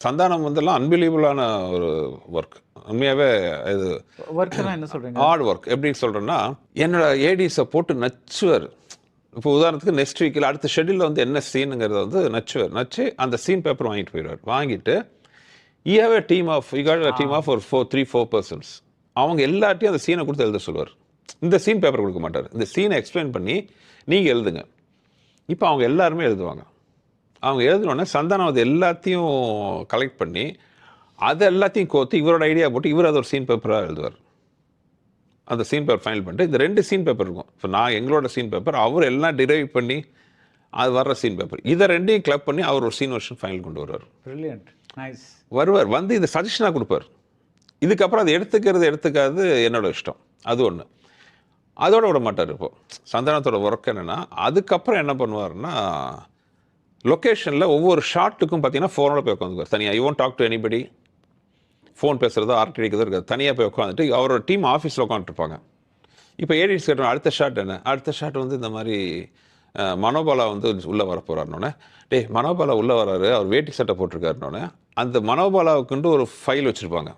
சந்தானம் வந்துலாம் அன்பிலீவபிளான ஒரு ஒர்க். உண்மையாகவே இது ஒர்க்கெல்லாம் என்ன சொல்கிறீங்க? Hard work. எப்படின்னு சொல்கிறேன்னா, என்னோட ஏடிஸை போட்டு நச்சுவார். இப்போ உதாரணத்துக்கு நெக்ஸ்ட் வீக்கில் அடுத்த ஷெட்யூலில் வந்து என்ன சீனுங்கிறத வந்து நச்சு அந்த சீன் பேப்பர் வாங்கிட்டு போயிடுவார். வாங்கிட்டு you have a team of ஒரு 3-4 persons. அவங்க எல்லாத்தையும் அந்த சீனை கொடுத்து எழுத சொல்லுவார். இந்த சீன் பேப்பர் கொடுக்க மாட்டார். இந்த சீனை எக்ஸ்பிளைன் பண்ணி நீங்கள் எழுதுங்க. இப்போ அவங்க எல்லாருமே எழுதுவாங்க. அவங்க எழுதினோடனே சந்தானம் அது எல்லாத்தையும் கலெக்ட் பண்ணி அதை எல்லாத்தையும் கோர்த்து இவரோட ஐடியா போட்டு இவர் அது ஒரு சீன் பேப்பராக எழுதுவார். அந்த சீன் பேப்பர் ஃபைனல் பண்ணிட்டு இந்த 2 சீன் பேப்பர் இருக்கும். இப்போ நான் எங்களோட சீன் பேப்பர், அவர் எல்லாம் டிரைவ் பண்ணி அது வர்ற சீன் பேப்பர், இதை 2ஐயும் கிளப் பண்ணி அவர் ஒரு சீன் வெர்ஷன் ஃபைனல் கொண்டு வருவார். Brilliant, nice. வருவார், வந்து இதை சஜஷனாக கொடுப்பார். இதுக்கப்புறம் அதை எடுத்துக்காது என்னோட இஷ்டம். அது ஒன்று. அதோட விட மாட்டார். இப்போது சந்தானத்தோட ஒர்க் என்னென்னா, அதுக்கப்புறம் என்ன பண்ணுவார்னா, லொக்கேஷனில் ஒவ்வொரு ஷாட்டுக்கும் பார்த்தீங்கன்னா ஃபோனோட போய் உட்காந்துக்குவார் தனியாக. You won't talk to anybody. Phone பேசுகிறதோ ஆர்ட் அடிக்கிறதோ இருக்காது. தனியாக போய் உட்காந்துட்டு அவரோட டீம் ஆஃபீஸில் உட்காந்துருப்பாங்க. இப்போ ஏடிஸ் கேட்டோம் அடுத்த ஷாட் என்ன, அடுத்த ஷாட் வந்து இந்த மாதிரி மனோபாலா வந்து உள்ளே வர போகிறாருனோடனே, மனோபாலா உள்ளே வராரு, அவர் வேட்டி சட்டை போட்டிருக்காருனோடனே அந்த மனோபாலாவுக்குன்ட்டு ஒரு ஃபைல் வச்சுருப்பாங்க.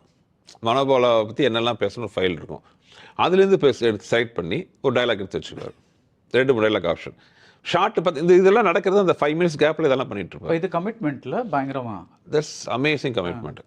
மனோபாலாவை பற்றி என்னெல்லாம் பேசணும் ஃபைல் இருக்கும். அதுலேருந்து எடுத்து செலக்ட் பண்ணி ஒரு டைலாக் எடுத்து வச்சுருக்காரு. 2 டைலாக் ஆப்ஷன். ஷார்ட் பார்த்து இதெல்லாம் நடக்கிறது அந்த 5 minutes கேப்பில் இதெல்லாம் பண்ணிட்டு இருப்பாங்க. இது கமிட்மெண்ட்டில் பயங்கரமாக. That's amazing commitment.